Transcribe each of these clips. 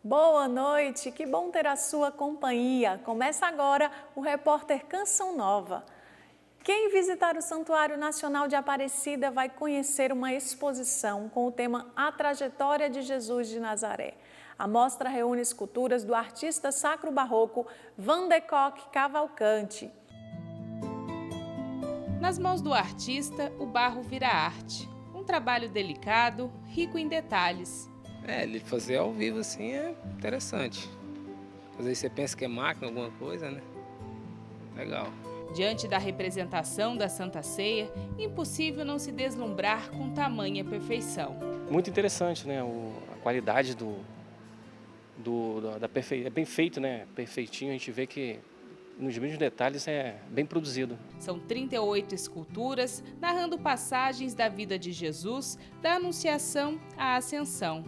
Boa noite, que bom ter a sua companhia. Começa agora o repórter Canção Nova. Quem visitar o Santuário Nacional de Aparecida vai conhecer uma exposição com o tema A Trajetória de Jesus de Nazaré. A mostra reúne esculturas do artista sacro-barroco Vandercock Cavalcante. Nas mãos do artista, o barro vira arte. Um trabalho delicado, rico em detalhes. Ele fazer ao vivo assim é interessante. Às vezes você pensa que é máquina, alguma coisa, né? Legal. Diante da representação da Santa Ceia, impossível não se deslumbrar com tamanha perfeição. Muito interessante, né? A qualidade da perfeição. É bem feito, né? Perfeitinho, a gente vê que nos mínimos detalhes é bem produzido. São 38 esculturas narrando passagens da vida de Jesus, da Anunciação à Ascensão.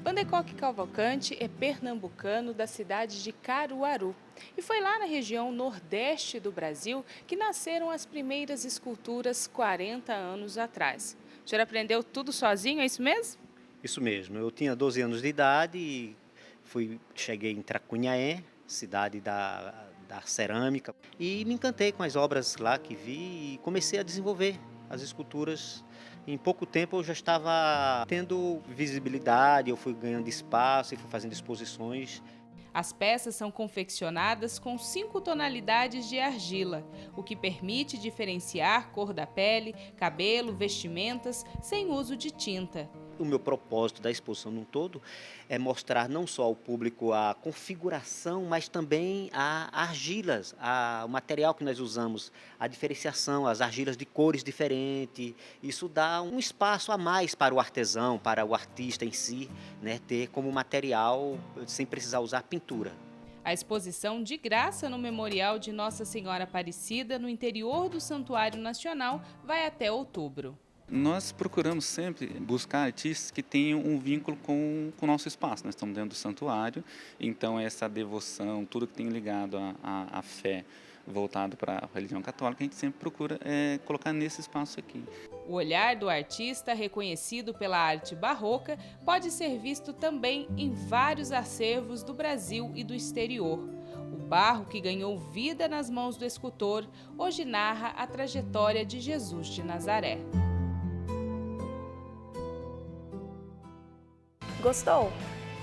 Vandercock Cavalcante é pernambucano da cidade de Caruaru. E foi lá na região nordeste do Brasil que nasceram as primeiras esculturas 40 anos atrás. O senhor aprendeu tudo sozinho, é isso mesmo? Isso mesmo. Eu tinha 12 anos de idade e cheguei em Tracunhaé, cidade da cerâmica, e me encantei com as obras lá que vi e comecei a desenvolver as esculturas. Em pouco tempo eu já estava tendo visibilidade, eu fui ganhando espaço e fui fazendo exposições. As peças são confeccionadas com 5 tonalidades de argila, o que permite diferenciar cor da pele, cabelo, vestimentas, sem uso de tinta. O meu propósito da exposição num todo é mostrar não só ao público a configuração, mas também as argilas, o material que nós usamos, a diferenciação, as argilas de cores diferentes. Isso dá um espaço a mais para o artesão, para o artista em si, né, ter como material sem precisar usar pintura. A exposição de graça no Memorial de Nossa Senhora Aparecida, no interior do Santuário Nacional, vai até outubro. Nós procuramos sempre buscar artistas que tenham um vínculo com o nosso espaço. Nós estamos dentro do santuário, então essa devoção, tudo que tem ligado à fé, voltado para a religião católica, a gente sempre procura colocar nesse espaço aqui. O olhar do artista, reconhecido pela arte barroca, pode ser visto também em vários acervos do Brasil e do exterior. O barro que ganhou vida nas mãos do escultor, hoje narra a trajetória de Jesus de Nazaré. Gostou?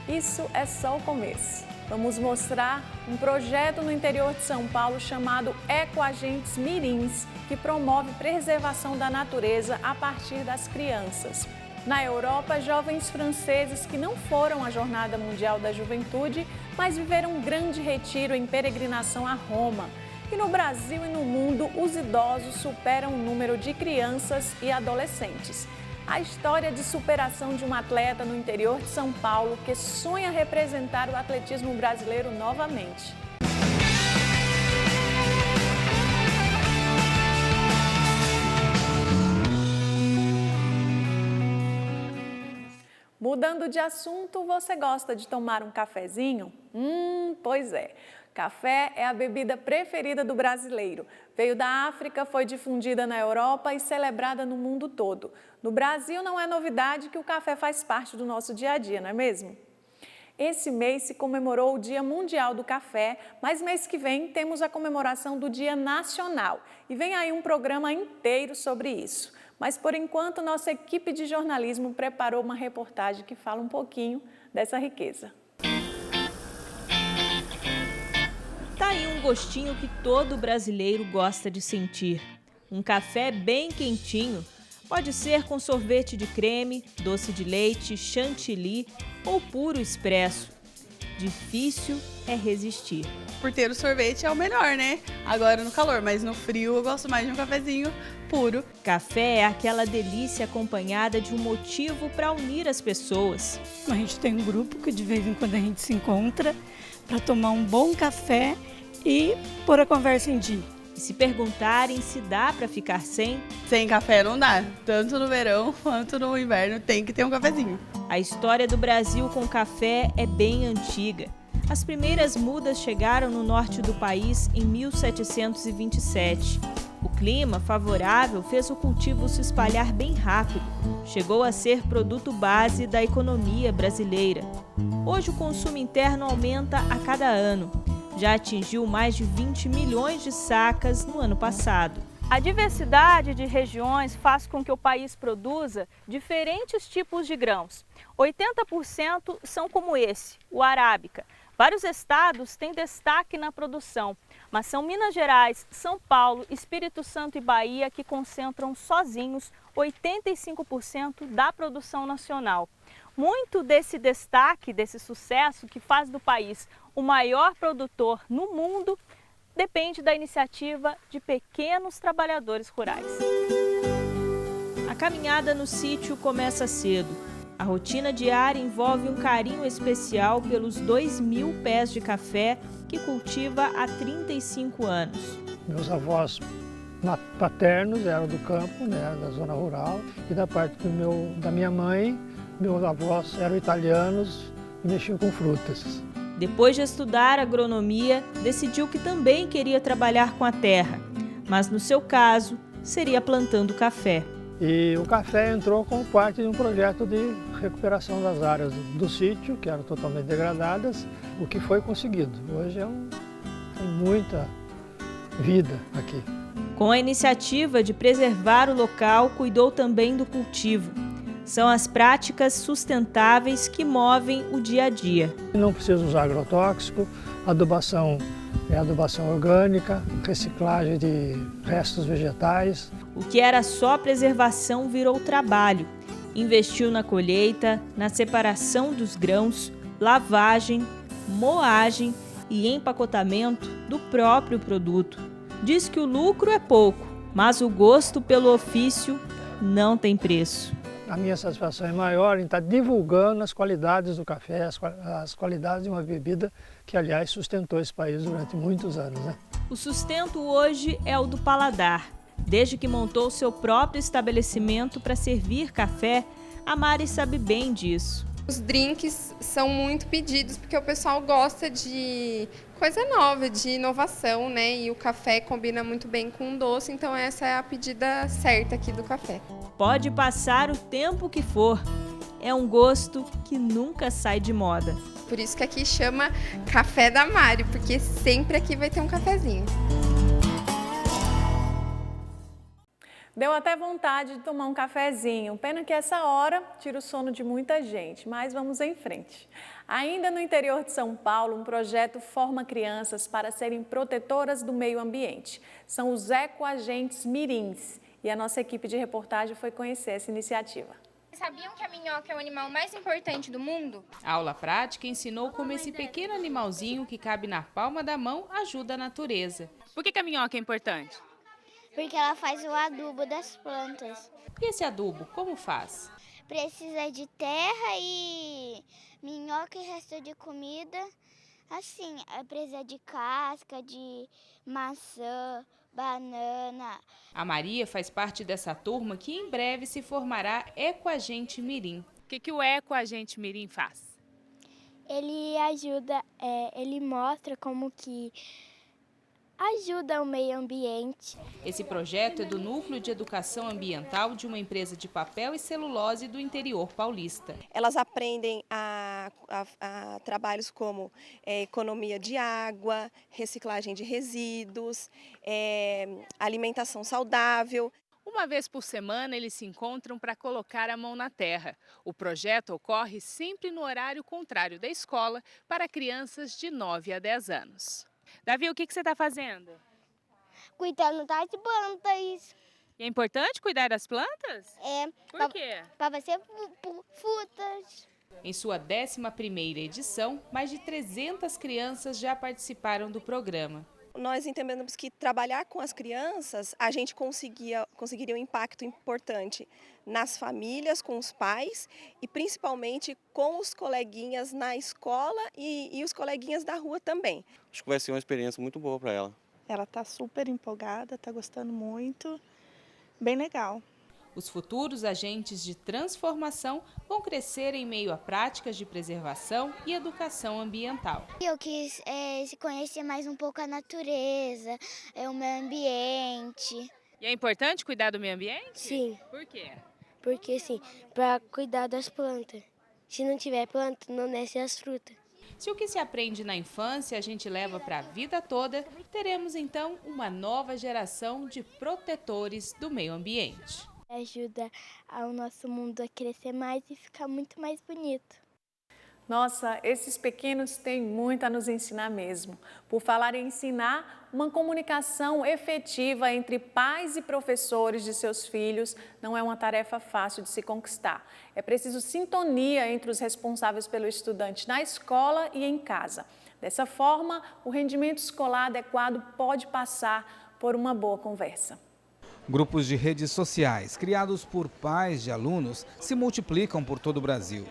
Isso é só o começo. Vamos mostrar um projeto no interior de São Paulo chamado Ecoagentes Mirins, que promove preservação da natureza a partir das crianças. Na Europa, jovens franceses que não foram à Jornada Mundial da Juventude, mas viveram um grande retiro em peregrinação a Roma. E no Brasil e no mundo, os idosos superam o número de crianças e adolescentes. A história de superação de um atleta no interior de São Paulo que sonha representar o atletismo brasileiro novamente. Mudando de assunto, você gosta de tomar um cafezinho? Pois é. Café é a bebida preferida do brasileiro. Veio da África, foi difundida na Europa e celebrada no mundo todo. No Brasil não é novidade que o café faz parte do nosso dia a dia, não é mesmo? Esse mês se comemorou o Dia Mundial do Café, mas mês que vem temos a comemoração do Dia Nacional. E vem aí um programa inteiro sobre isso. Mas por enquanto nossa equipe de jornalismo preparou uma reportagem que fala um pouquinho dessa riqueza. Tá aí um gostinho que todo brasileiro gosta de sentir. Um café bem quentinho. Pode ser com sorvete de creme, doce de leite, chantilly ou puro expresso. Difícil é resistir. Por ter o sorvete é o melhor, né? Agora no calor, mas no frio eu gosto mais de um cafezinho puro. Café é aquela delícia acompanhada de um motivo para unir as pessoas. A gente tem um grupo que de vez em quando a gente se encontra para tomar um bom café e pôr a conversa em dia. E se perguntarem se dá para ficar sem café não dá. Tanto no verão quanto no inverno tem que ter um cafezinho. A história do Brasil com café é bem antiga. As primeiras mudas chegaram no norte do país em 1727. O clima favorável fez o cultivo se espalhar bem rápido. Chegou a ser produto base da economia brasileira. Hoje o consumo interno aumenta a cada ano. Já atingiu mais de 20 milhões de sacas no ano passado. A diversidade de regiões faz com que o país produza diferentes tipos de grãos. 80% são como esse, o arábica. Vários estados têm destaque na produção, mas são Minas Gerais, São Paulo, Espírito Santo e Bahia que concentram sozinhos 85% da produção nacional. Muito desse destaque, desse sucesso que faz do país o maior produtor no mundo, depende da iniciativa de pequenos trabalhadores rurais. A caminhada no sítio começa cedo. A rotina diária envolve um carinho especial pelos 2.000 pés de café que cultiva há 35 anos. Meus avós paternos eram do campo, né, da zona rural, e da parte da minha mãe, meus avós eram italianos e mexiam com frutas. Depois de estudar agronomia, decidiu que também queria trabalhar com a terra, mas no seu caso, seria plantando café. E o café entrou como parte de um projeto de recuperação das áreas do sítio, que eram totalmente degradadas, o que foi conseguido. Hoje tem muita vida aqui. Com a iniciativa de preservar o local, cuidou também do cultivo. São as práticas sustentáveis que movem o dia a dia. Não precisa usar agrotóxico, adubação é adubação orgânica, reciclagem de restos vegetais. O que era só preservação virou trabalho. Investiu na colheita, na separação dos grãos, lavagem, moagem e empacotamento do próprio produto. Diz que o lucro é pouco, mas o gosto pelo ofício não tem preço. A minha satisfação é maior em estar divulgando as qualidades do café, as qualidades de uma bebida que, aliás, sustentou esse país durante muitos anos, né? O sustento hoje é o do paladar. Desde que montou seu próprio estabelecimento para servir café, a Mari sabe bem disso. Os drinks são muito pedidos porque o pessoal gosta de coisa nova, de inovação, né? E o café combina muito bem com o doce, então essa é a pedida certa aqui do café. Pode passar o tempo que for, é um gosto que nunca sai de moda. Por isso que aqui chama Café da Mari, porque sempre aqui vai ter um cafezinho. Deu até vontade de tomar um cafezinho. Pena que essa hora tira o sono de muita gente, mas vamos em frente. Ainda no interior de São Paulo, um projeto forma crianças para serem protetoras do meio ambiente. São os ecoagentes mirins. E a nossa equipe de reportagem foi conhecer essa iniciativa. Sabiam que a minhoca é o animal mais importante do mundo? A aula prática ensinou como esse pequeno animalzinho que cabe na palma da mão ajuda a natureza. Por que a minhoca é importante? Porque ela faz o adubo das plantas. E esse adubo, como faz? Precisa de terra e minhoca e resto de comida. Assim, precisa de casca, de maçã, banana. A Maria faz parte dessa turma que em breve se formará Ecoagente Mirim. O que o Ecoagente Mirim faz? Ele ajuda, ele mostra como que ajuda o meio ambiente. Esse projeto é do Núcleo de Educação Ambiental de uma empresa de papel e celulose do interior paulista. Elas aprendem a trabalhos como economia de água, reciclagem de resíduos, alimentação saudável. Uma vez por semana, eles se encontram para colocar a mão na terra. O projeto ocorre sempre no horário contrário da escola para crianças de 9 a 10 anos. Davi, o que você está fazendo? Cuidando das plantas. E é importante cuidar das plantas? É. Por quê? Para você frutas. Em sua 11ª edição, mais de 300 crianças já participaram do programa. Nós entendemos que trabalhar com as crianças, a gente conseguiria um impacto importante nas famílias, com os pais e principalmente com os coleguinhas na escola e os coleguinhas da rua também. Acho que vai ser uma experiência muito boa para ela. Ela está super empolgada, está gostando muito, bem legal. Os futuros agentes de transformação vão crescer em meio a práticas de preservação e educação ambiental. Eu quis conhecer mais um pouco a natureza, o meio ambiente. E é importante cuidar do meio ambiente? Sim. Por quê? Porque, assim, para cuidar das plantas. Se não tiver planta, não nasce as frutas. Se o que se aprende na infância a gente leva para a vida toda, teremos então uma nova geração de protetores do meio ambiente. Ajuda o nosso mundo a crescer mais e ficar muito mais bonito. Nossa, esses pequenos têm muito a nos ensinar mesmo. Por falar em ensinar, uma comunicação efetiva entre pais e professores de seus filhos não é uma tarefa fácil de se conquistar. É preciso sintonia entre os responsáveis pelo estudante na escola e em casa. Dessa forma, o rendimento escolar adequado pode passar por uma boa conversa. Grupos de redes sociais criados por pais de alunos se multiplicam por todo o Brasil.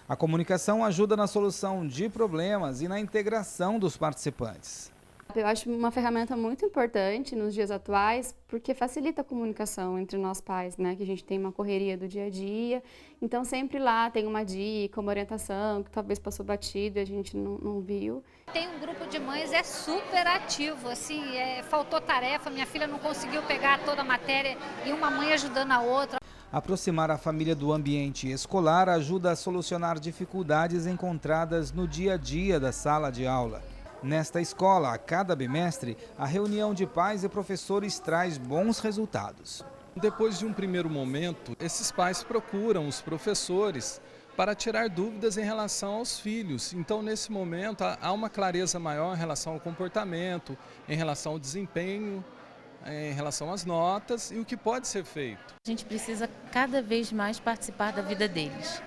A comunicação ajuda na solução de problemas e na integração dos participantes. Eu acho uma ferramenta muito importante nos dias atuais, porque facilita a comunicação entre nós pais, né? Que a gente tem uma correria do dia a dia, então sempre lá tem uma dica, uma orientação que talvez passou batido e a gente não viu. Tem um grupo de mães, é super ativo, assim, faltou tarefa, minha filha não conseguiu pegar toda a matéria e uma mãe ajudando a outra. Aproximar a família do ambiente escolar ajuda a solucionar dificuldades encontradas no dia a dia da sala de aula. Nesta escola, a cada bimestre, a reunião de pais e professores traz bons resultados. Depois de um primeiro momento, esses pais procuram os professores para tirar dúvidas em relação aos filhos. Então, nesse momento, há uma clareza maior em relação ao comportamento, em relação ao desempenho, em relação às notas e o que pode ser feito. A gente precisa cada vez mais participar da vida deles.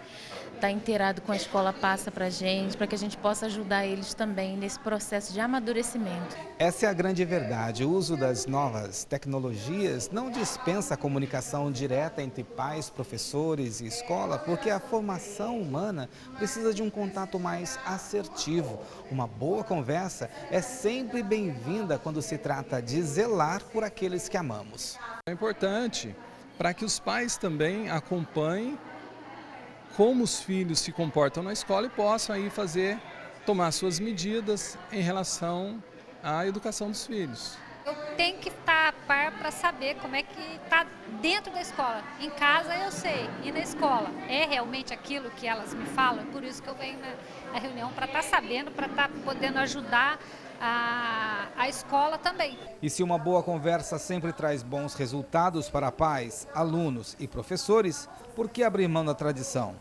Estar inteirado com a escola passa para a gente, para que a gente possa ajudar eles também nesse processo de amadurecimento. Essa é a grande verdade. O uso das novas tecnologias não dispensa a comunicação direta entre pais, professores e escola, porque a formação humana precisa de um contato mais assertivo. Uma boa conversa é sempre bem-vinda quando se trata de zelar por aqueles que amamos. É importante para que os pais também acompanhem como os filhos se comportam na escola e possam aí tomar suas medidas em relação à educação dos filhos. Eu tenho que estar a par para saber como é que está dentro da escola. Em casa eu sei, e na escola é realmente aquilo que elas me falam, por isso que eu venho na reunião para estar sabendo, para estar podendo ajudar a escola também. E se uma boa conversa sempre traz bons resultados para pais, alunos e professores, por que abrir mão da tradição?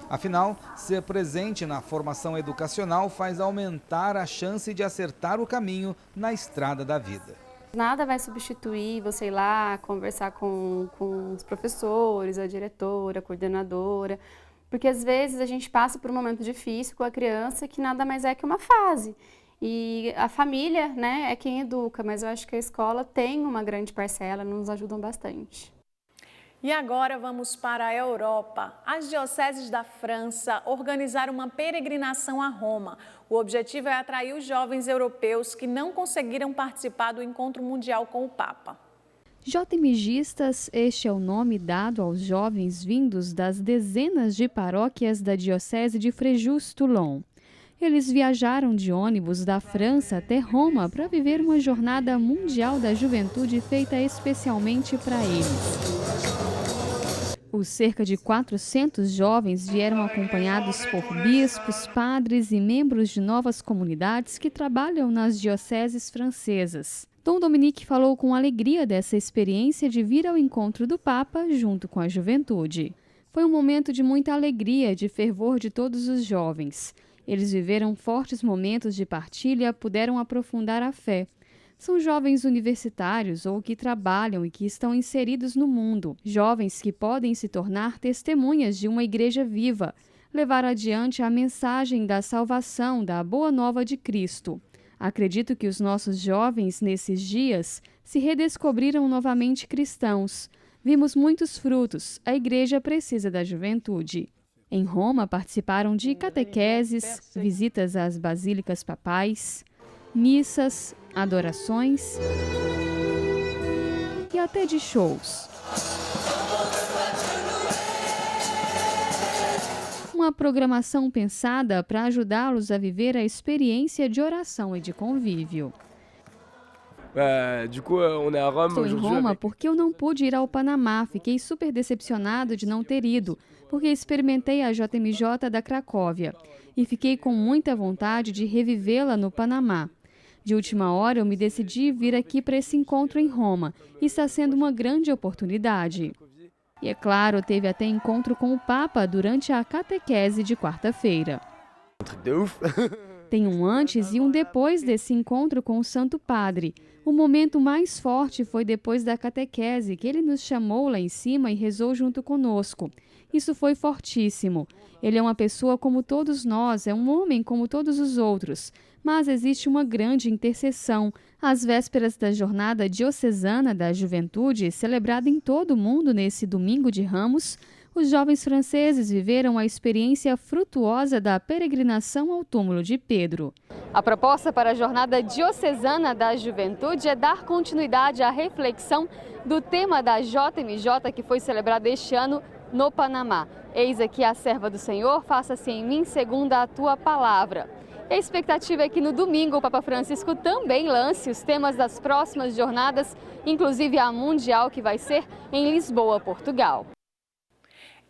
Afinal, ser presente na formação educacional faz aumentar a chance de acertar o caminho na estrada da vida. Nada vai substituir você ir lá conversar com os professores, a diretora, a coordenadora, porque às vezes a gente passa por um momento difícil com a criança que nada mais é que uma fase. E a família, né, é quem educa, mas eu acho que a escola tem uma grande parcela, nos ajudam bastante. E agora vamos para a Europa. As dioceses da França organizaram uma peregrinação a Roma. O objetivo é atrair os jovens europeus que não conseguiram participar do encontro mundial com o Papa. JMGistas, este é o nome dado aos jovens vindos das dezenas de paróquias da diocese de Fréjus-Toulon. Eles viajaram de ônibus da França até Roma para viver uma jornada mundial da juventude feita especialmente para eles. Os cerca de 400 jovens vieram acompanhados por bispos, padres e membros de novas comunidades que trabalham nas dioceses francesas. Dom Dominique falou com alegria dessa experiência de vir ao encontro do Papa junto com a juventude. Foi um momento de muita alegria, de fervor de todos os jovens. Eles viveram fortes momentos de partilha, puderam aprofundar a fé. São jovens universitários ou que trabalham e que estão inseridos no mundo. Jovens que podem se tornar testemunhas de uma igreja viva, levar adiante a mensagem da salvação, da boa nova de Cristo. Acredito que os nossos jovens, nesses dias, se redescobriram novamente cristãos. Vimos muitos frutos. A igreja precisa da juventude. Em Roma, participaram de catequeses, visitas às basílicas papais, missas, adorações e até de shows. uma programação pensada para ajudá-los a viver a experiência de oração e de convívio. Estou em Roma porque eu não pude ir ao Panamá. Fiquei super decepcionado de não ter ido, porque experimentei a JMJ da Cracóvia e fiquei com muita vontade de revivê-la no Panamá. De última hora, eu me decidi vir aqui para esse encontro em Roma e está sendo uma grande oportunidade. E é claro, teve até encontro com o Papa durante a catequese de quarta-feira. Tem um antes e um depois desse encontro com o Santo Padre. O momento mais forte foi depois da catequese, que ele nos chamou lá em cima e rezou junto conosco. Isso foi fortíssimo. Ele é uma pessoa como todos nós, é um homem como todos os outros. Mas existe uma grande intercessão. Às vésperas da Jornada Diocesana da Juventude, celebrada em todo o mundo nesse Domingo de Ramos, os jovens franceses viveram a experiência frutuosa da peregrinação ao túmulo de Pedro. A proposta para a Jornada Diocesana da Juventude é dar continuidade à reflexão do tema da JMJ que foi celebrada este ano no Panamá. Eis aqui a serva do Senhor, faça-se em mim segundo a tua palavra. A expectativa é que no domingo o Papa Francisco também lance os temas das próximas jornadas, inclusive a mundial que vai ser em Lisboa, Portugal.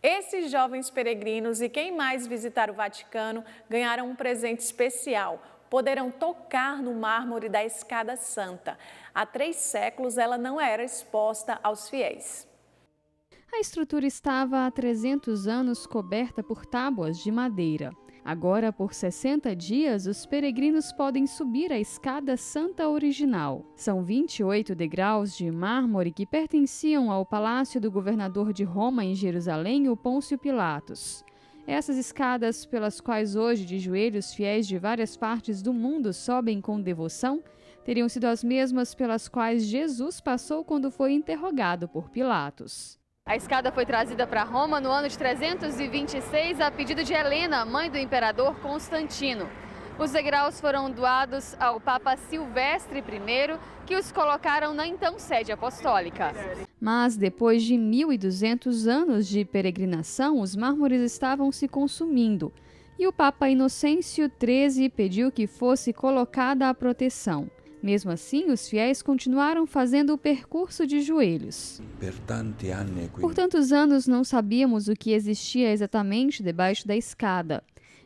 Esses jovens peregrinos e quem mais visitar o Vaticano ganharam um presente especial. Poderão tocar no mármore da Escada Santa. Há 3 séculos ela não era exposta aos fiéis. A estrutura estava há 300 anos coberta por tábuas de madeira. Agora, por 60 dias, os peregrinos podem subir a Escada Santa original. São 28 degraus de mármore que pertenciam ao palácio do governador de Roma em Jerusalém, o Pôncio Pilatos. Essas escadas, pelas quais hoje de joelhos fiéis de várias partes do mundo sobem com devoção, teriam sido as mesmas pelas quais Jesus passou quando foi interrogado por Pilatos. A escada foi trazida para Roma no ano de 326 a pedido de Helena, mãe do imperador Constantino. Os degraus foram doados ao Papa Silvestre I, que os colocaram na então sede apostólica. Mas depois de 1.200 anos de peregrinação, os mármores estavam se consumindo e o Papa Inocêncio XIII pediu que fosse colocada a proteção. Mesmo assim, os fiéis continuaram fazendo o percurso de joelhos. Por tantos anos não sabíamos o que existia exatamente debaixo da escada.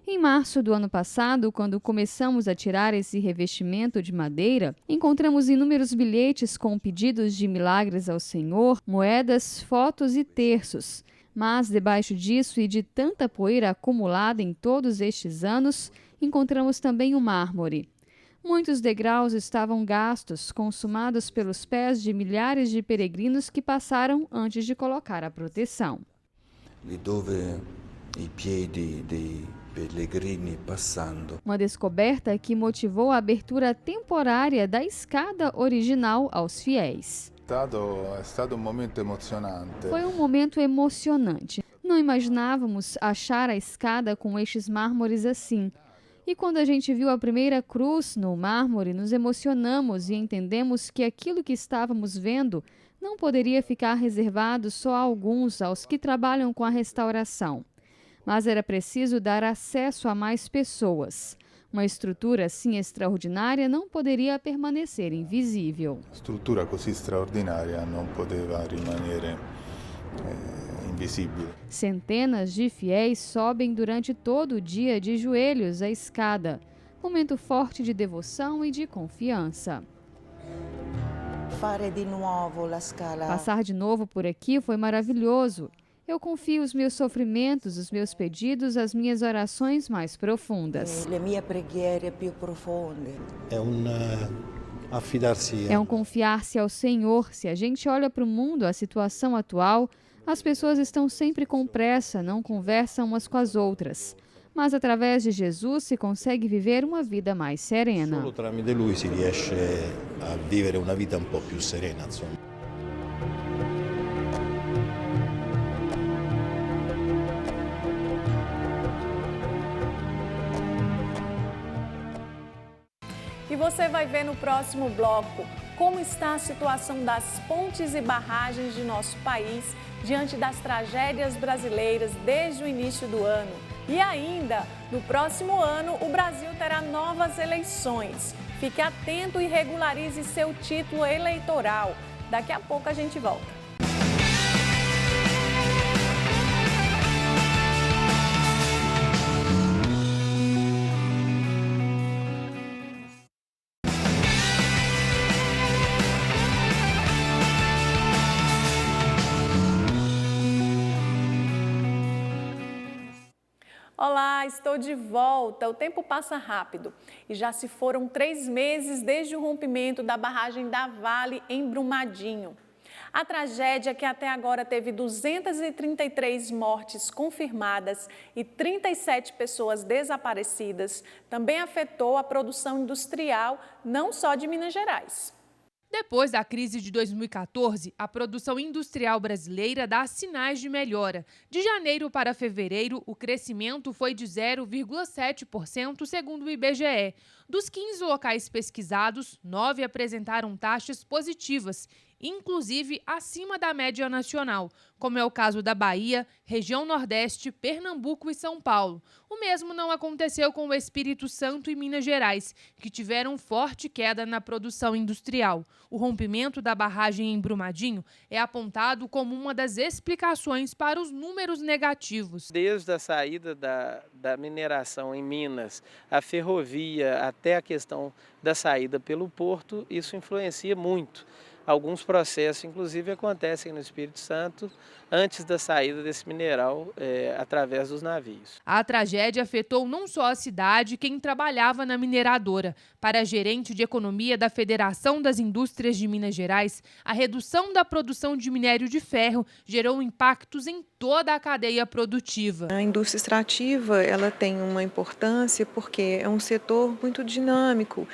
Em março do ano passado, quando começamos a tirar esse revestimento de madeira, encontramos inúmeros bilhetes com pedidos de milagres ao Senhor, moedas, fotos e terços. Mas debaixo disso e de tanta poeira acumulada em todos estes anos, encontramos também o mármore. Muitos degraus estavam gastos, consumados pelos pés de milhares de peregrinos que passaram antes de colocar a proteção. Uma descoberta que motivou a abertura temporária da escada original aos fiéis. Foi um momento emocionante. Não imaginávamos achar a escada com estes mármores assim. E quando a gente viu a primeira cruz no mármore, nos emocionamos e entendemos que aquilo que estávamos vendo não poderia ficar reservado só a alguns, aos que trabalham com a restauração. Mas era preciso dar acesso a mais pessoas. Uma estrutura assim extraordinária não poderia permanecer invisível. Estrutura così straordinaria não poderia rimanere invisível. Centenas de fiéis sobem durante todo o dia de joelhos a escada. Momento forte de devoção e de confiança. Passar de novo por aqui foi maravilhoso. Eu confio os meus sofrimentos, os meus pedidos, as minhas orações mais profundas. É um confiar-se ao Senhor. Se a gente olha para o mundo, a situação atual, as pessoas estão sempre com pressa, não conversam umas com as outras. Mas através de Jesus se consegue viver uma vida mais serena. Solo tramite lui si riesce a vivere una vita un po' più serena, insomma. E você vai ver no próximo bloco como está a situação das pontes e barragens de nosso país diante das tragédias brasileiras desde o início do ano. E ainda, no próximo ano, o Brasil terá novas eleições. Fique atento e regularize seu título eleitoral. Daqui a pouco a gente volta. Olá, estou de volta. O tempo passa rápido e já se foram 3 meses desde o rompimento da barragem da Vale em Brumadinho. A tragédia, que até agora teve 233 mortes confirmadas e 37 pessoas desaparecidas, também afetou a produção industrial, não só de Minas Gerais. Depois da crise de 2014, a produção industrial brasileira dá sinais de melhora. De janeiro para fevereiro, o crescimento foi de 0,7%, segundo o IBGE. Dos 15 locais pesquisados, 9 apresentaram taxas positivas, inclusive acima da média nacional, como é o caso da Bahia, região Nordeste, Pernambuco e São Paulo. O mesmo não aconteceu com o Espírito Santo e Minas Gerais, que tiveram forte queda na produção industrial. O rompimento da barragem em Brumadinho é apontado como uma das explicações para os números negativos. Desde a saída da mineração em Minas, a ferrovia, até a questão da saída pelo porto, isso influencia muito. Alguns processos, inclusive, acontecem no Espírito Santo antes da saída desse mineral através dos navios. A tragédia afetou não só a cidade e quem trabalhava na mineradora. Para a gerente de economia da Federação das Indústrias de Minas Gerais, a redução da produção de minério de ferro gerou impactos em toda a cadeia produtiva. A indústria extrativa ela tem uma importância porque é um setor muito dinâmico,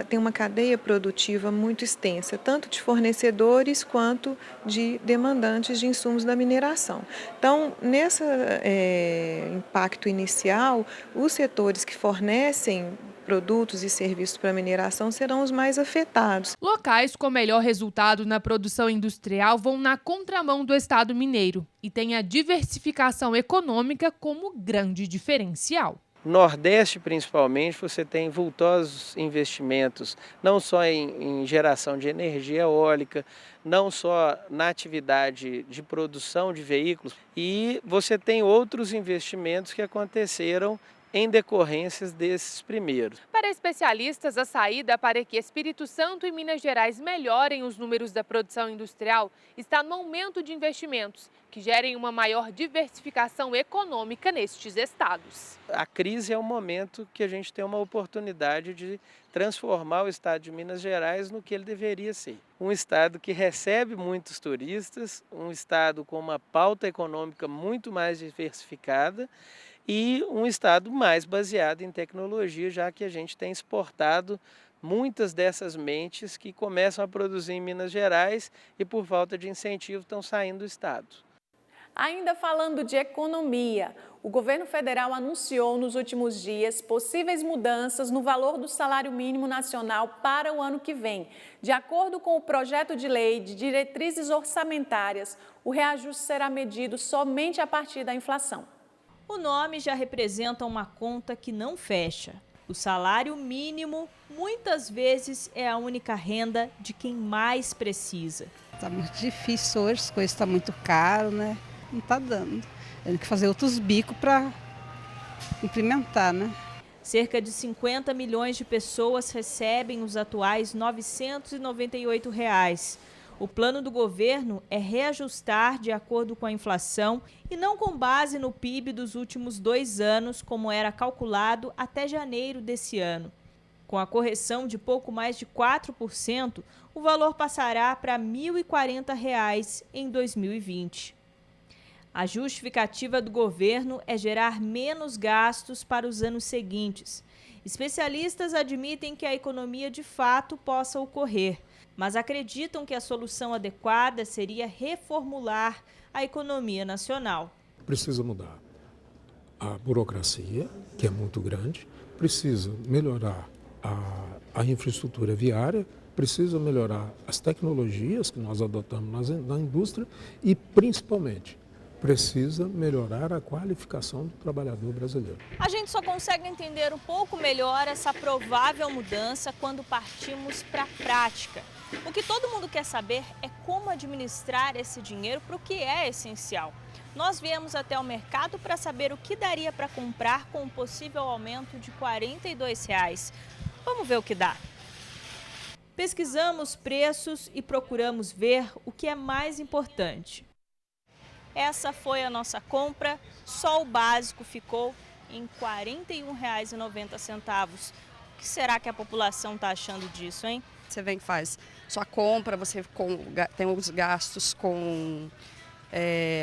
tem uma cadeia produtiva muito extensa, tanto de fornecedores quanto de demandantes de insumos da mineração. Então, nesse impacto inicial, os setores que fornecem produtos e serviços para mineração serão os mais afetados. Locais com melhor resultado na produção industrial vão na contramão do estado mineiro e tem a diversificação econômica como grande diferencial. Nordeste, principalmente, você tem vultosos investimentos, não só em geração de energia eólica, não só na atividade de produção de veículos, e você tem outros investimentos que aconteceram em decorrências desses primeiros. Para especialistas, a saída para que Espírito Santo e Minas Gerais melhorem os números da produção industrial está no aumento de investimentos, que gerem uma maior diversificação econômica nestes estados. A crise é um momento que a gente tem uma oportunidade de transformar o estado de Minas Gerais no que ele deveria ser. Um estado que recebe muitos turistas, um estado com uma pauta econômica muito mais diversificada e um estado mais baseado em tecnologia, já que a gente tem exportado muitas dessas mentes que começam a produzir em Minas Gerais e por falta de incentivo estão saindo do estado. Ainda falando de economia, o governo federal anunciou nos últimos dias possíveis mudanças no valor do salário mínimo nacional para o ano que vem. De acordo com o projeto de lei de diretrizes orçamentárias, o reajuste será medido somente a partir da inflação. O nome já representa uma conta que não fecha. O salário mínimo, muitas vezes, é a única renda de quem mais precisa. Está muito difícil hoje, as coisas estão muito caras, né? Não está dando. Tem que fazer outros bicos para implementar, né? Cerca de 50 milhões de pessoas recebem os atuais R$ 998. O plano do governo é reajustar de acordo com a inflação e não com base no PIB dos últimos 2 anos, como era calculado até janeiro desse ano. Com a correção de pouco mais de 4%, o valor passará para R$ 1.040 em 2020. A justificativa do governo é gerar menos gastos para os anos seguintes. Especialistas admitem que a economia de fato possa ocorrer, mas acreditam que a solução adequada seria reformular a economia nacional. Precisa mudar a burocracia, que é muito grande, precisa melhorar a infraestrutura viária, precisa melhorar as tecnologias que nós adotamos na indústria e, principalmente, precisa melhorar a qualificação do trabalhador brasileiro. A gente só consegue entender um pouco melhor essa provável mudança quando partimos para a prática. O que todo mundo quer saber é como administrar esse dinheiro para o que é essencial. Nós viemos até o mercado para saber o que daria para comprar com um possível aumento de R$ 42. Vamos ver o que dá. Pesquisamos preços e procuramos ver o que é mais importante. Essa foi a nossa compra, só o básico ficou em R$ 41,90. O que será que a população está achando disso, hein? Você vem e faz sua compra, você tem os gastos com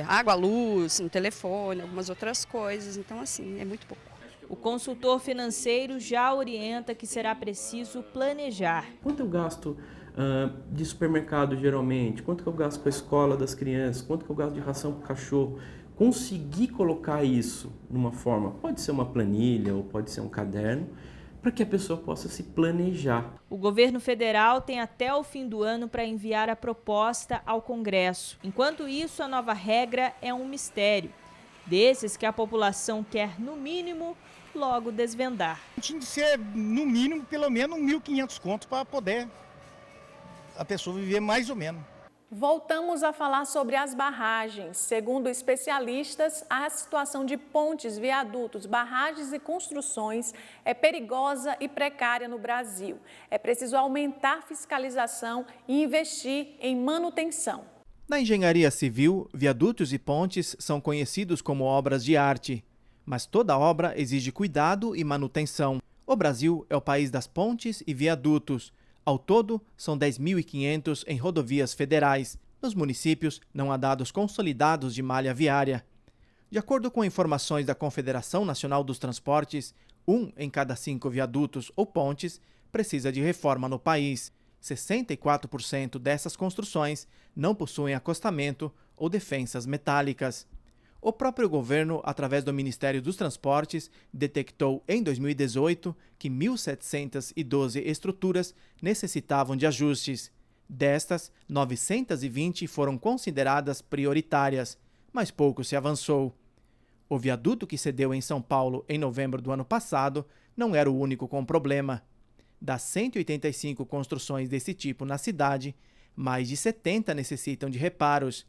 água, luz, um telefone, algumas outras coisas, então assim, é muito pouco. O consultor financeiro já orienta que será preciso planejar. Quanto eu gasto de supermercado geralmente? Quanto que eu gasto com a escola das crianças? Quanto que eu gasto de ração para o cachorro? Conseguir colocar isso numa forma, pode ser uma planilha ou pode ser um caderno, para que a pessoa possa se planejar. O governo federal tem até o fim do ano para enviar a proposta ao Congresso. Enquanto isso, a nova regra é um mistério. Desses que a população quer, no mínimo, logo desvendar. Tinha que ser, no mínimo, pelo menos 1.500 contos para poder a pessoa viver mais ou menos. Voltamos a falar sobre as barragens. Segundo especialistas, a situação de pontes, viadutos, barragens e construções é perigosa e precária no Brasil. É preciso aumentar a fiscalização e investir em manutenção. Na engenharia civil, viadutos e pontes são conhecidos como obras de arte. Mas toda obra exige cuidado e manutenção. O Brasil é o país das pontes e viadutos. Ao todo, são 10.500 em rodovias federais. Nos municípios, não há dados consolidados de malha viária. De acordo com informações da Confederação Nacional dos Transportes, 1 em cada 5 viadutos ou pontes precisa de reforma no país. 64% dessas construções não possuem acostamento ou defensas metálicas. O próprio governo, através do Ministério dos Transportes, detectou em 2018 que 1.712 estruturas necessitavam de ajustes. Destas, 920 foram consideradas prioritárias, mas pouco se avançou. O viaduto que cedeu em São Paulo em novembro do ano passado não era o único com problema. Das 185 construções desse tipo na cidade, mais de 70 necessitam de reparos.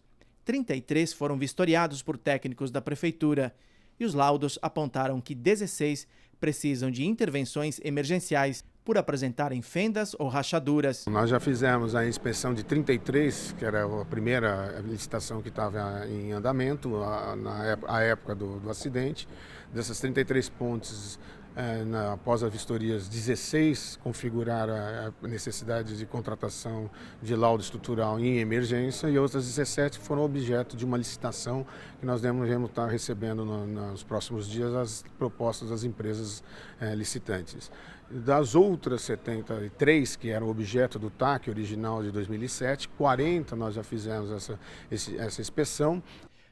33 foram vistoriados por técnicos da prefeitura e os laudos apontaram que 16 precisam de intervenções emergenciais por apresentarem fendas ou rachaduras. Nós já fizemos a inspeção de 33, que era a primeira licitação que estava em andamento na época do acidente. Dessas 33 pontes, após as vistorias, 16 configuraram a necessidade de contratação de laudo estrutural em emergência e outras 17 foram objeto de uma licitação que nós devemos estar recebendo nos próximos dias as propostas das empresas licitantes. Das outras 73 que eram objeto do TAC original de 2007, 40 nós já fizemos essa inspeção.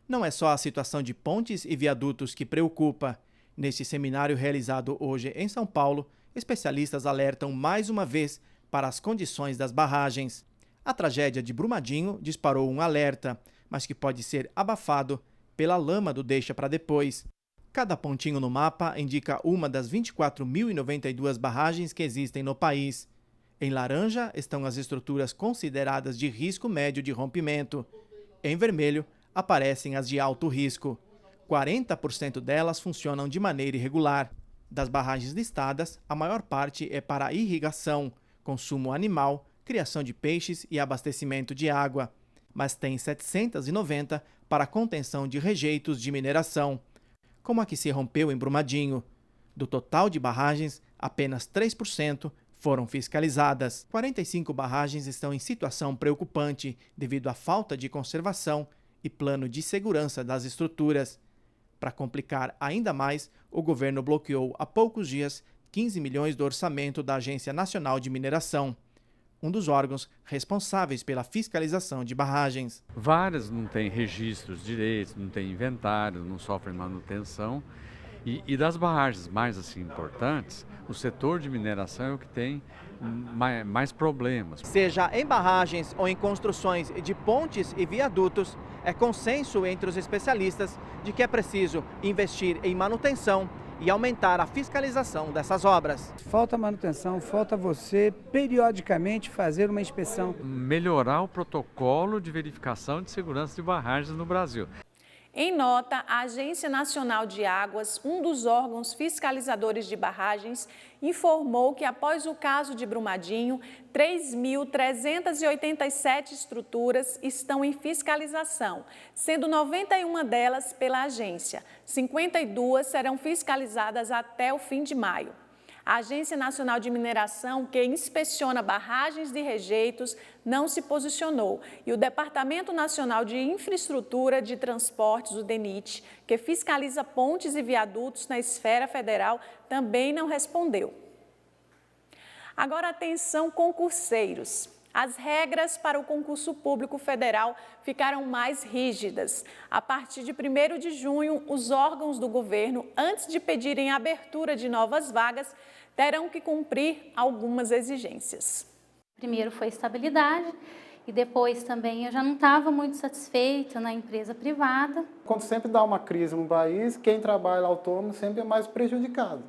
Não é só a situação de pontes e viadutos que preocupa. Neste seminário realizado hoje em São Paulo, especialistas alertam mais uma vez para as condições das barragens. A tragédia de Brumadinho disparou um alerta, mas que pode ser abafado pela lama do deixa para depois. Cada pontinho no mapa indica uma das 24.092 barragens que existem no país. Em laranja estão as estruturas consideradas de risco médio de rompimento. Em vermelho aparecem as de alto risco. 40% delas funcionam de maneira irregular. Das barragens listadas, a maior parte é para irrigação, consumo animal, criação de peixes e abastecimento de água. Mas tem 790 para contenção de rejeitos de mineração, como a que se rompeu em Brumadinho. Do total de barragens, apenas 3% foram fiscalizadas. 45 barragens estão em situação preocupante devido à falta de conservação e plano de segurança das estruturas. Para complicar ainda mais, o governo bloqueou há poucos dias 15 milhões do orçamento da Agência Nacional de Mineração, um dos órgãos responsáveis pela fiscalização de barragens. Várias não têm registros direitos, não têm inventário, não sofrem manutenção E das barragens mais assim importantes, o setor de mineração é o que tem mais problemas. Seja em barragens ou em construções de pontes e viadutos, é consenso entre os especialistas de que é preciso investir em manutenção e aumentar a fiscalização dessas obras. Falta manutenção, falta você periodicamente fazer uma inspeção. Melhorar o protocolo de verificação de segurança de barragens no Brasil. Em nota, a Agência Nacional de Águas, um dos órgãos fiscalizadores de barragens, informou que após o caso de Brumadinho, 3.387 estruturas estão em fiscalização, sendo 91 delas pela agência. 52 serão fiscalizadas até o fim de maio. A Agência Nacional de Mineração, que inspeciona barragens de rejeitos, não se posicionou. E o Departamento Nacional de Infraestrutura de Transportes, o DENIT, que fiscaliza pontes e viadutos na esfera federal, também não respondeu. Agora, atenção, concurseiros. As regras para o concurso público federal ficaram mais rígidas. A partir de 1º de junho, os órgãos do governo, antes de pedirem a abertura de novas vagas, terão que cumprir algumas exigências. Primeiro foi estabilidade e depois também eu já não estava muito satisfeita na empresa privada. Quando sempre dá uma crise no país, quem trabalha autônomo sempre é mais prejudicado.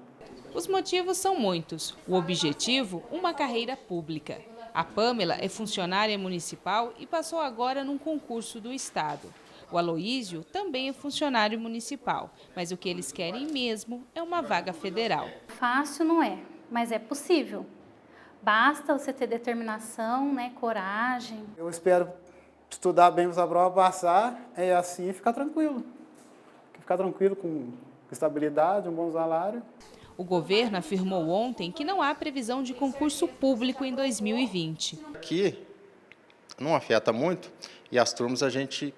Os motivos são muitos. O objetivo, uma carreira pública. A Pamela é funcionária municipal e passou agora num concurso do Estado. O Aloísio também é funcionário municipal, mas o que eles querem mesmo é uma vaga federal. Fácil não é, mas é possível. Basta você ter determinação, né, coragem. Eu espero estudar bem para a prova, passar, e assim ficar tranquilo. Ficar tranquilo com estabilidade, um bom salário. O governo afirmou ontem que não há previsão de concurso público em 2020. Aqui não afeta muito e as turmas a gente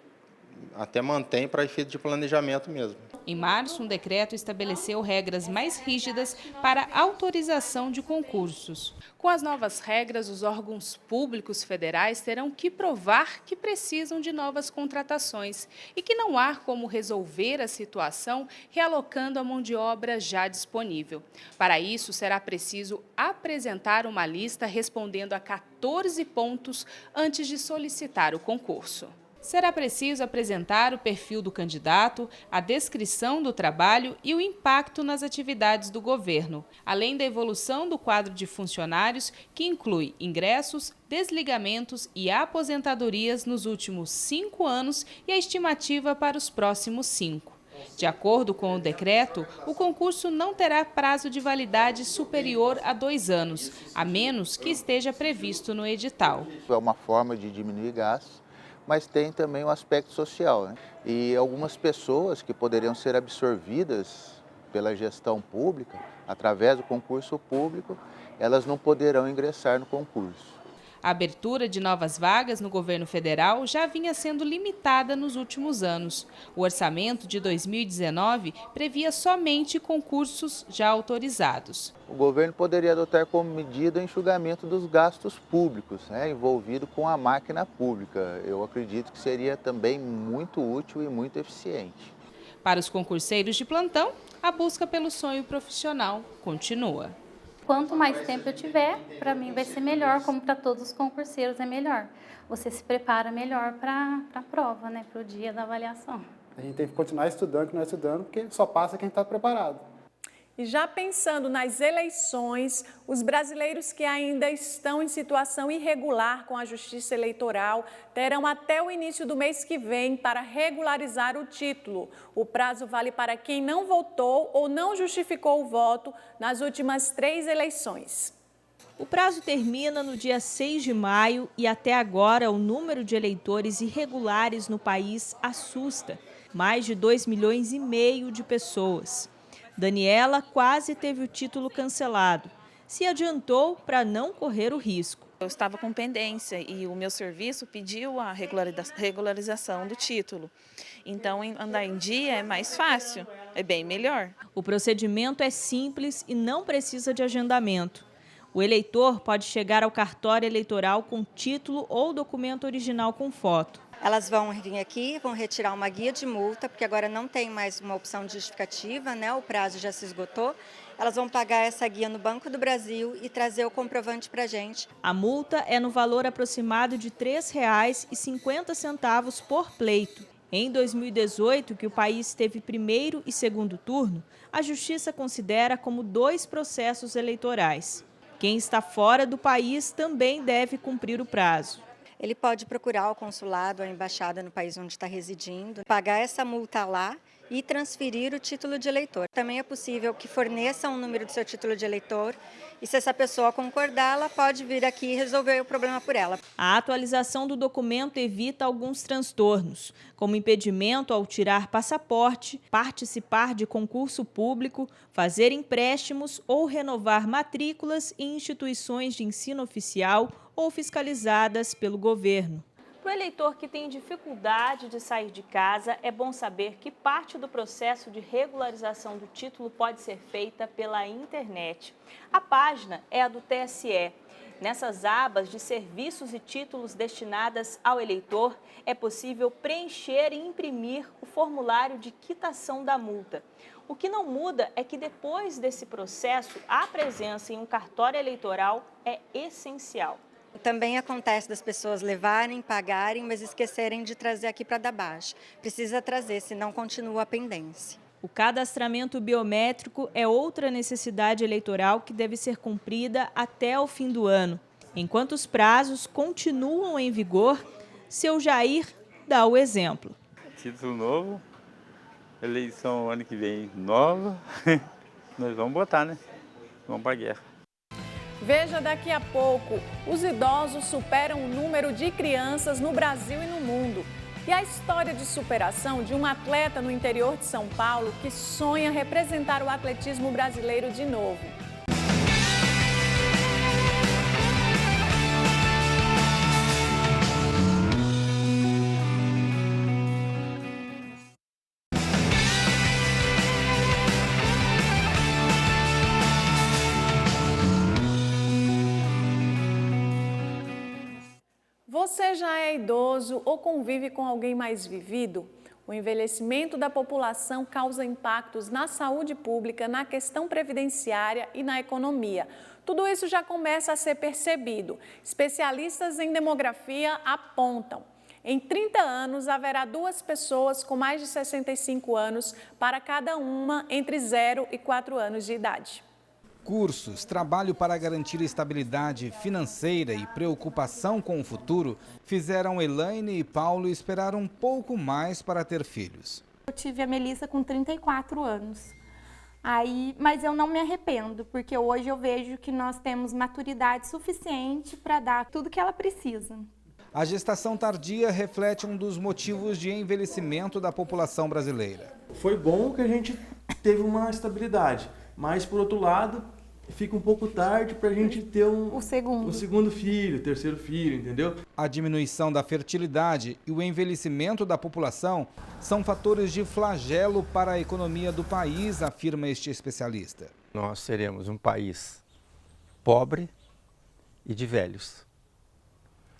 até mantém para efeito de planejamento mesmo. Em março, um decreto estabeleceu regras mais rígidas para autorização de concursos. Com as novas regras, os órgãos públicos federais terão que provar que precisam de novas contratações e que não há como resolver a situação realocando a mão de obra já disponível. Para isso, será preciso apresentar uma lista respondendo a 14 pontos antes de solicitar o concurso. Será preciso apresentar o perfil do candidato, a descrição do trabalho e o impacto nas atividades do governo, além da evolução do quadro de funcionários, que inclui ingressos, desligamentos e aposentadorias nos últimos 5 anos e a estimativa para os próximos 5. De acordo com o decreto, o concurso não terá prazo de validade superior a 2 anos, a menos que esteja previsto no edital. É uma forma de diminuir gastos, mas tem também o aspecto social, né? E algumas pessoas que poderiam ser absorvidas pela gestão pública, através do concurso público, elas não poderão ingressar no concurso. A abertura de novas vagas no governo federal já vinha sendo limitada nos últimos anos. O orçamento de 2019 previa somente concursos já autorizados. O governo poderia adotar como medida o enxugamento dos gastos públicos, né, envolvido com a máquina pública. Eu acredito que seria também muito útil e muito eficiente. Para os concurseiros de plantão, a busca pelo sonho profissional continua. Quanto mais tempo eu tiver, para mim vai ser melhor, como para todos os concurseiros é melhor. Você se prepara melhor para a prova, né, para o dia da avaliação. A gente tem que continuar estudando, porque só passa quem está preparado. E já pensando nas eleições, os brasileiros que ainda estão em situação irregular com a Justiça Eleitoral terão até o início do mês que vem para regularizar o título. O prazo vale para quem não votou ou não justificou o voto nas últimas 3 eleições. O prazo termina no dia 6 de maio e até agora o número de eleitores irregulares no país assusta. Mais de 2,5 milhões de pessoas. Daniela quase teve o título cancelado. Se adiantou para não correr o risco. Eu estava com pendência e o meu serviço pediu a regularização do título. Então, andar em dia é mais fácil, é bem melhor. O procedimento é simples e não precisa de agendamento. O eleitor pode chegar ao cartório eleitoral com título ou documento original com foto. Elas vão vir aqui, vão retirar uma guia de multa, porque agora não tem mais uma opção de justificativa, né? O prazo já se esgotou. Elas vão pagar essa guia no Banco do Brasil e trazer o comprovante para a gente. A multa é no valor aproximado de R$ 3,50 por pleito. Em 2018, que o país teve primeiro e segundo turno, a Justiça considera como 2 processos eleitorais. Quem está fora do país também deve cumprir o prazo. Ele pode procurar o consulado, a embaixada no país onde está residindo, pagar essa multa lá e transferir o título de eleitor. Também é possível que forneça um número do seu título de eleitor e, se essa pessoa concordar, ela pode vir aqui e resolver o problema por ela. A atualização do documento evita alguns transtornos, como impedimento ao tirar passaporte, participar de concurso público, fazer empréstimos ou renovar matrículas em instituições de ensino oficial ou fiscalizadas pelo governo. Para o eleitor que tem dificuldade de sair de casa, é bom saber que parte do processo de regularização do título pode ser feita pela internet. A página é a do TSE. Nessas abas de serviços e títulos destinadas ao eleitor, é possível preencher e imprimir o formulário de quitação da multa. O que não muda é que depois desse processo, a presença em um cartório eleitoral é essencial. Também acontece das pessoas levarem, pagarem, mas esquecerem de trazer aqui para dar baixa. Precisa trazer, senão continua a pendência. O cadastramento biométrico é outra necessidade eleitoral que deve ser cumprida até o fim do ano. Enquanto os prazos continuam em vigor, seu Jair dá o exemplo. Título novo, eleição ano que vem nova, nós vamos botar, né? Vamos para a guerra. Veja daqui a pouco, os idosos superam o número de crianças no Brasil e no mundo. E a história de superação de um atleta no interior de São Paulo que sonha representar o atletismo brasileiro de novo. Você já é idoso ou convive com alguém mais vivido? O envelhecimento da população causa impactos na saúde pública, na questão previdenciária e na economia. Tudo isso já começa a ser percebido. Especialistas em demografia apontam: em 30 anos haverá 2 pessoas com mais de 65 anos para cada uma entre 0 e 4 anos de idade. Cursos, trabalho para garantir estabilidade financeira e preocupação com o futuro fizeram Elaine e Paulo esperar um pouco mais para ter filhos. Eu tive a Melissa com 34 anos, mas eu não me arrependo, porque hoje eu vejo que nós temos maturidade suficiente para dar tudo que ela precisa. A gestação tardia reflete um dos motivos de envelhecimento da população brasileira. Foi bom que a gente teve uma estabilidade, mas por outro lado, fica um pouco tarde para a gente ter o segundo filho, o terceiro filho, entendeu? A diminuição da fertilidade e o envelhecimento da população são fatores de flagelo para a economia do país, afirma este especialista. Nós seremos um país pobre e de velhos.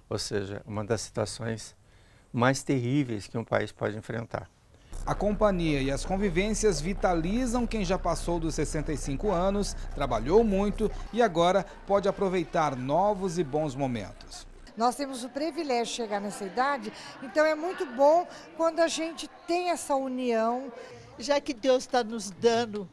Ou seja, uma das situações mais terríveis que um país pode enfrentar. A companhia e as convivências vitalizam quem já passou dos 65 anos, trabalhou muito e agora pode aproveitar novos e bons momentos. Nós temos o privilégio de chegar nessa idade, então é muito bom quando a gente tem essa união. Já que Deus está nos dando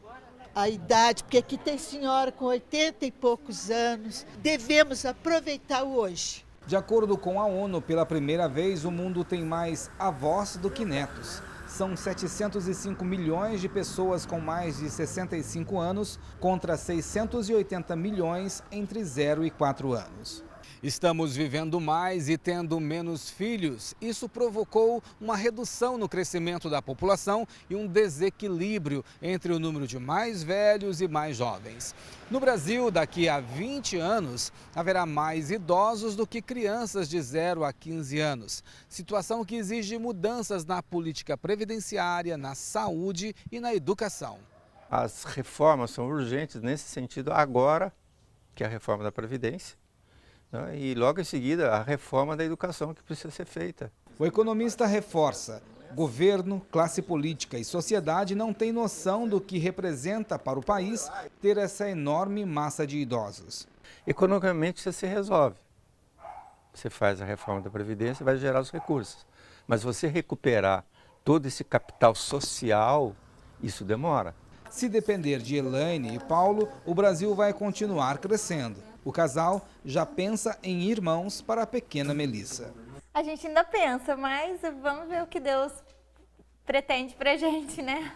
a idade, porque aqui tem senhora com 80 e poucos anos, devemos aproveitar o hoje. De acordo com a ONU, pela primeira vez o mundo tem mais avós do que netos. São 705 milhões de pessoas com mais de 65 anos contra 680 milhões entre 0 e 4 anos. Estamos vivendo mais e tendo menos filhos. Isso provocou uma redução no crescimento da população e um desequilíbrio entre o número de mais velhos e mais jovens. No Brasil, daqui a 20 anos, haverá mais idosos do que crianças de 0 a 15 anos. Situação que exige mudanças na política previdenciária, na saúde e na educação. As reformas são urgentes nesse sentido agora, que é a reforma da Previdência. E logo em seguida a reforma da educação que precisa ser feita. O economista reforça: governo, classe política e sociedade não têm noção do que representa para o país ter essa enorme massa de idosos. Economicamente você se resolve. Você faz a reforma da Previdência e vai gerar os recursos. Mas você recuperar todo esse capital social, isso demora. Se depender de Elaine e Paulo, o Brasil vai continuar crescendo. O casal já pensa em irmãos para a pequena Melissa. A gente ainda pensa, mas vamos ver o que Deus pretende pra gente, né?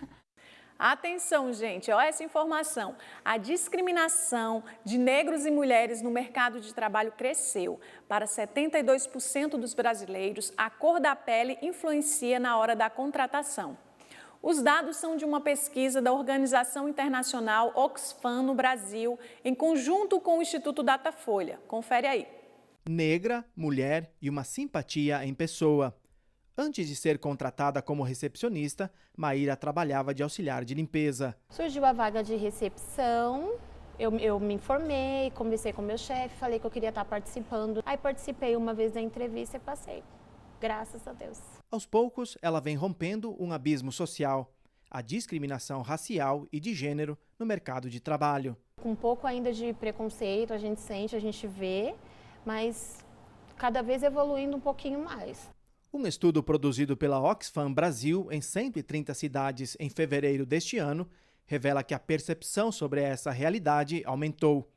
Atenção, gente, olha essa informação. A discriminação de negros e mulheres no mercado de trabalho cresceu. Para 72% dos brasileiros, a cor da pele influencia na hora da contratação. Os dados são de uma pesquisa da organização internacional Oxfam no Brasil, em conjunto com o Instituto Datafolha. Confere aí. Negra, mulher e uma simpatia em pessoa. Antes de ser contratada como recepcionista, Maíra trabalhava de auxiliar de limpeza. Surgiu a vaga de recepção, eu me informei, conversei com meu chefe, falei que eu queria estar participando. Aí participei uma vez da entrevista e passei, graças a Deus. Aos poucos, ela vem rompendo um abismo social, a discriminação racial e de gênero no mercado de trabalho. Com um pouco ainda de preconceito, a gente sente, a gente vê, mas cada vez evoluindo um pouquinho mais. Um estudo produzido pela Oxfam Brasil em 130 cidades em fevereiro deste ano revela que a percepção sobre essa realidade aumentou.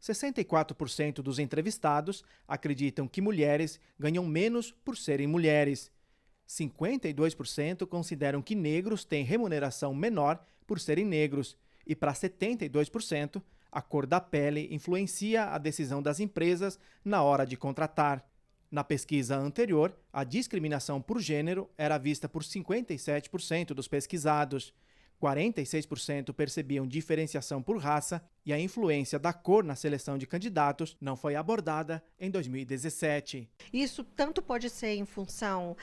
64% dos entrevistados acreditam que mulheres ganham menos por serem mulheres. 52% consideram que negros têm remuneração menor por serem negros. E para 72%, a cor da pele influencia a decisão das empresas na hora de contratar. Na pesquisa anterior, a discriminação por gênero era vista por 57% dos pesquisados. 46% percebiam diferenciação por raça e a influência da cor na seleção de candidatos não foi abordada em 2017. Isso tanto pode ser em função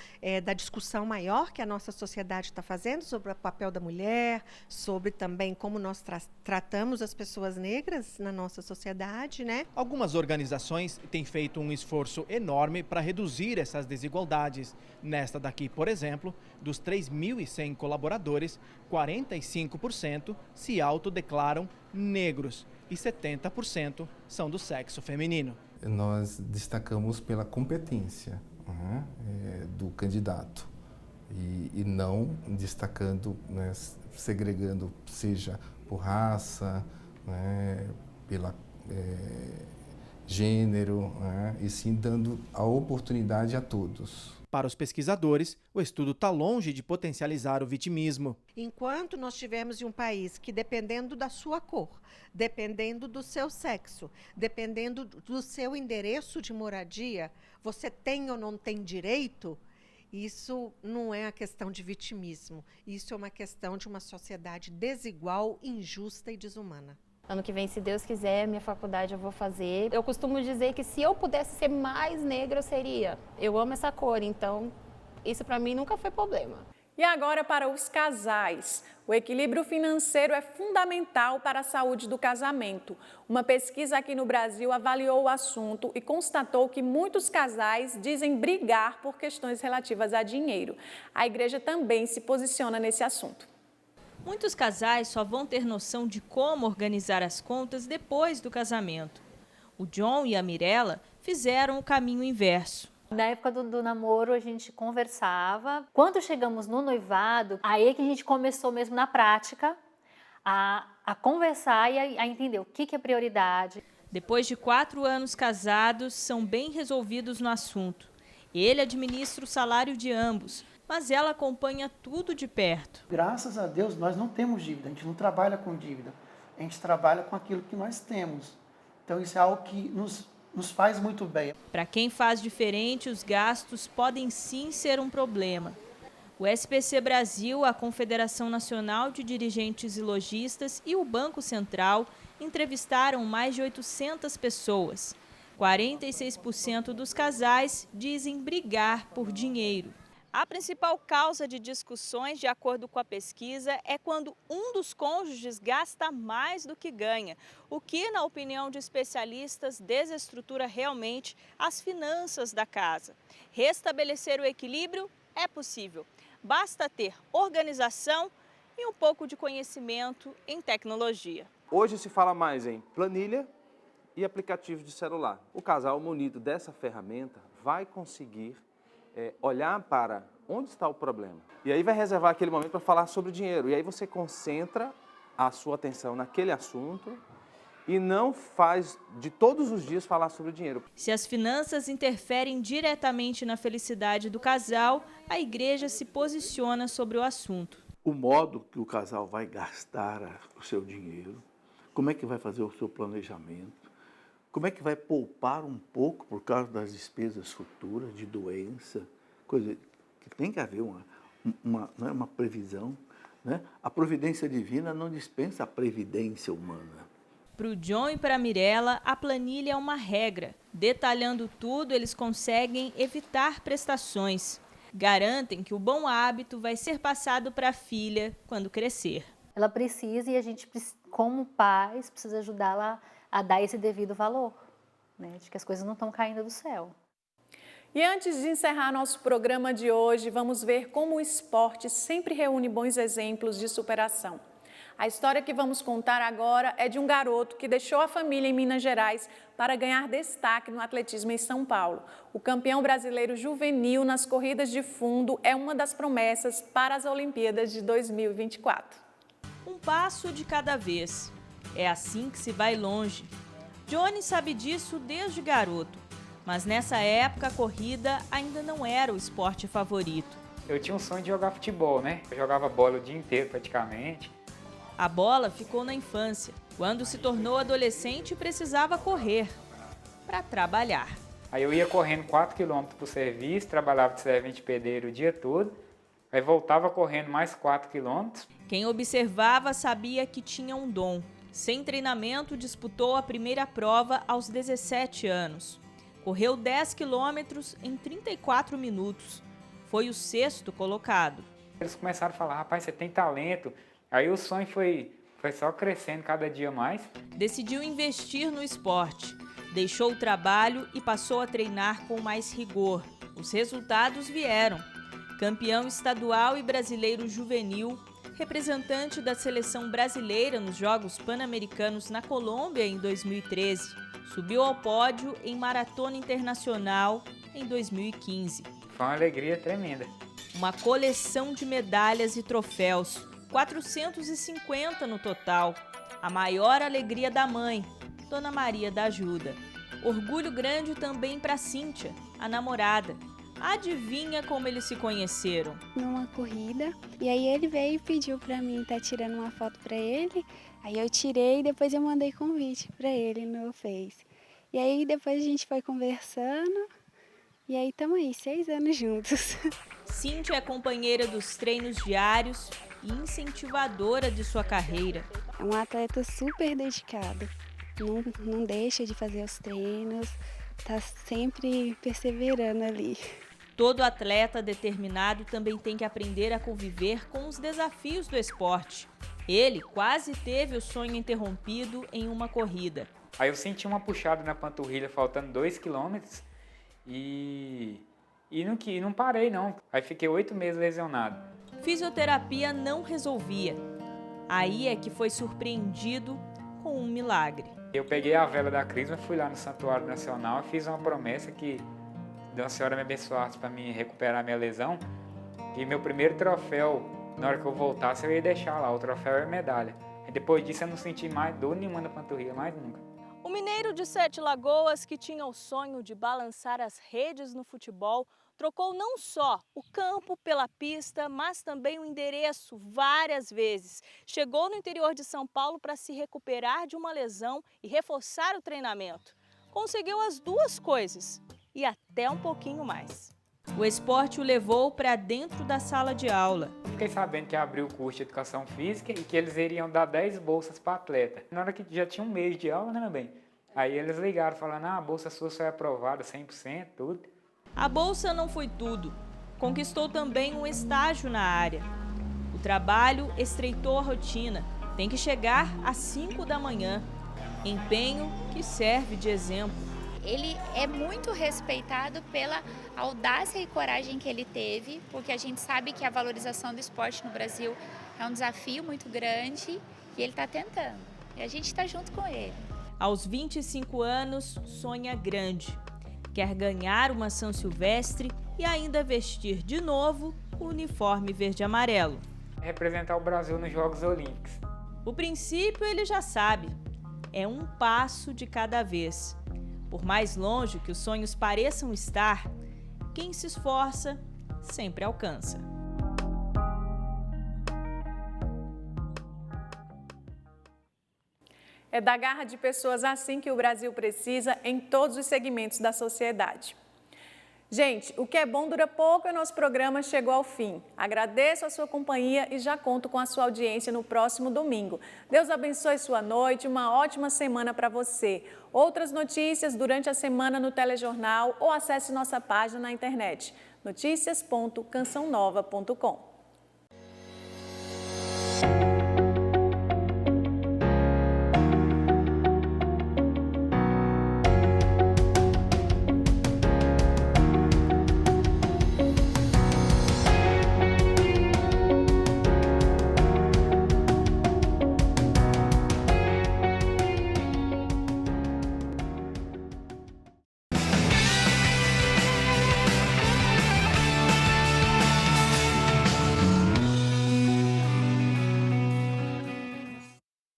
da discussão maior que a nossa sociedade está fazendo sobre o papel da mulher, sobre também como nós tratamos as pessoas negras na nossa sociedade, né? Algumas organizações têm feito um esforço enorme para reduzir essas desigualdades. Nesta daqui, por exemplo, dos 3.100 colaboradores, 45% se autodeclaram negros e 70% são do sexo feminino. Nós destacamos pela competência do candidato e não destacando, né, segregando, seja por raça, né, pela gênero, né, e sim dando a oportunidade a todos. Para os pesquisadores, o estudo está longe de potencializar o vitimismo. Enquanto nós tivermos em um país que, dependendo da sua cor, dependendo do seu sexo, dependendo do seu endereço de moradia, você tem ou não tem direito, isso não é a questão de vitimismo. Isso é uma questão de uma sociedade desigual, injusta e desumana. Ano que vem, se Deus quiser, minha faculdade eu vou fazer. Eu costumo dizer que se eu pudesse ser mais negra, eu seria. Eu amo essa cor, então isso para mim nunca foi problema. E agora para os casais. O equilíbrio financeiro é fundamental para a saúde do casamento. Uma pesquisa aqui no Brasil avaliou o assunto e constatou que muitos casais dizem brigar por questões relativas a dinheiro. A igreja também se posiciona nesse assunto. Muitos casais só vão ter noção de como organizar as contas depois do casamento. O John e a Mirella fizeram o caminho inverso. Na época do namoro, a gente conversava. Quando chegamos no noivado, aí é que a gente começou mesmo na prática a conversar e a entender o que é prioridade. Depois de 4 anos casados, são bem resolvidos no assunto. Ele administra o salário de ambos, mas ela acompanha tudo de perto. Graças a Deus, nós não temos dívida, a gente não trabalha com dívida, a gente trabalha com aquilo que nós temos. Então isso é algo que nos faz muito bem. Para quem faz diferente, os gastos podem sim ser um problema. O SPC Brasil, a Confederação Nacional de Dirigentes e Lojistas e o Banco Central entrevistaram mais de 800 pessoas. 46% dos casais dizem brigar por dinheiro. A principal causa de discussões, de acordo com a pesquisa, é quando um dos cônjuges gasta mais do que ganha, o que, na opinião de especialistas, desestrutura realmente as finanças da casa. Restabelecer o equilíbrio é possível. Basta ter organização e um pouco de conhecimento em tecnologia. Hoje se fala mais em planilha e aplicativos de celular. O casal munido dessa ferramenta vai conseguir olhar para onde está o problema. E aí vai reservar aquele momento para falar sobre dinheiro. E aí você concentra a sua atenção naquele assunto e não faz de todos os dias falar sobre dinheiro. Se as finanças interferem diretamente na felicidade do casal, a igreja se posiciona sobre o assunto. O modo que o casal vai gastar o seu dinheiro, como é que vai fazer o seu planejamento, como é que vai poupar um pouco por causa das despesas futuras, de doença, coisa que tem que haver uma previsão, né? A providência divina não dispensa a previdência humana. Para o John e para a Mirella, a planilha é uma regra. Detalhando tudo, eles conseguem evitar prestações. Garantem que o bom hábito vai ser passado para a filha quando crescer. Ela precisa e a gente, como pais, precisa ajudá-la a dar esse devido valor, né? De que as coisas não estão caindo do céu. E antes de encerrar nosso programa de hoje, vamos ver como o esporte sempre reúne bons exemplos de superação. A história que vamos contar agora é de um garoto que deixou a família em Minas Gerais para ganhar destaque no atletismo em São Paulo. O campeão brasileiro juvenil nas corridas de fundo é uma das promessas para as Olimpíadas de 2024. Um passo de cada vez. É assim que se vai longe. Johnny sabe disso desde garoto, mas nessa época a corrida ainda não era o esporte favorito. Eu tinha um sonho de jogar futebol, né? Eu jogava bola o dia inteiro praticamente. A bola ficou na infância. Quando se tornou adolescente, precisava correr para trabalhar. Aí eu ia correndo 4 km para o serviço, trabalhava de servente pedreiro o dia todo. Aí voltava correndo mais 4 km. Quem observava sabia que tinha um dom. Sem treinamento, disputou a primeira prova aos 17 anos. Correu 10 quilômetros em 34 minutos. Foi o 6º colocado. Eles começaram a falar, rapaz, você tem talento. Aí o sonho foi só crescendo cada dia mais. Decidiu investir no esporte. Deixou o trabalho e passou a treinar com mais rigor. Os resultados vieram. Campeão estadual e brasileiro juvenil, representante da seleção brasileira nos Jogos Pan-Americanos na Colômbia em 2013. Subiu ao pódio em Maratona Internacional em 2015. Foi uma alegria tremenda. Uma coleção de medalhas e troféus. 450 no total. A maior alegria da mãe, Dona Maria da Ajuda. Orgulho grande também para Cíntia, a namorada. Adivinha como eles se conheceram? Numa corrida. E aí ele veio e pediu para mim estar tirando uma foto para ele. Aí eu tirei e depois eu mandei convite para ele no Face. E aí depois a gente foi conversando. E aí estamos aí, 6 anos juntos. Cíntia é companheira dos treinos diários e incentivadora de sua carreira. É um atleta super dedicado, não deixa de fazer os treinos, está sempre perseverando ali. Todo atleta determinado também tem que aprender a conviver com os desafios do esporte. Ele quase teve o sonho interrompido em uma corrida. Aí eu senti uma puxada na panturrilha faltando 2 km e não parei não. Aí fiquei 8 meses lesionado. Fisioterapia não resolvia. Aí é que foi surpreendido com um milagre. Eu peguei a vela da Crisma, fui lá no Santuário Nacional e fiz uma promessa que Deus Senhora me abençoasse para me recuperar minha lesão. E meu primeiro troféu, na hora que eu voltasse, eu ia deixar lá. O troféu é a medalha. E depois disso eu não senti mais dor nenhuma na panturrilha, mais nunca. O mineiro de Sete Lagoas, que tinha o sonho de balançar as redes no futebol, trocou não só o campo pela pista, mas também o endereço várias vezes. Chegou no interior de São Paulo para se recuperar de uma lesão e reforçar o treinamento. Conseguiu as duas coisas e até um pouquinho mais. O esporte o levou para dentro da sala de aula. Fiquei sabendo que abriu o curso de Educação Física e que eles iriam dar 10 bolsas para atleta. Na hora que já tinha um mês de aula, né, meu bem? Aí eles ligaram falando, a bolsa sua só é aprovada 100%, tudo. A bolsa não foi tudo. conquistou também um estágio na área. O trabalho estreitou a rotina, tem que chegar às 5 da manhã. Empenho que serve de exemplo. Ele é muito respeitado pela audácia e coragem que ele teve, porque a gente sabe que a valorização do esporte no Brasil é um desafio muito grande e ele está tentando. E a gente está junto com ele. Aos 25 anos, sonha grande. Quer ganhar uma São Silvestre e ainda vestir de novo o uniforme verde e amarelo. Representar o Brasil nos Jogos Olímpicos. O princípio ele já sabe. É um passo de cada vez. Por mais longe que os sonhos pareçam estar, quem se esforça sempre alcança. É da garra de pessoas assim que o Brasil precisa em todos os segmentos da sociedade. Gente, o que é bom dura pouco e o nosso programa chegou ao fim. Agradeço a sua companhia e já conto com a sua audiência no próximo domingo. Deus abençoe sua noite, uma ótima semana para você. Outras notícias durante a semana no telejornal ou acesse nossa página na internet, noticias.cançãonova.com.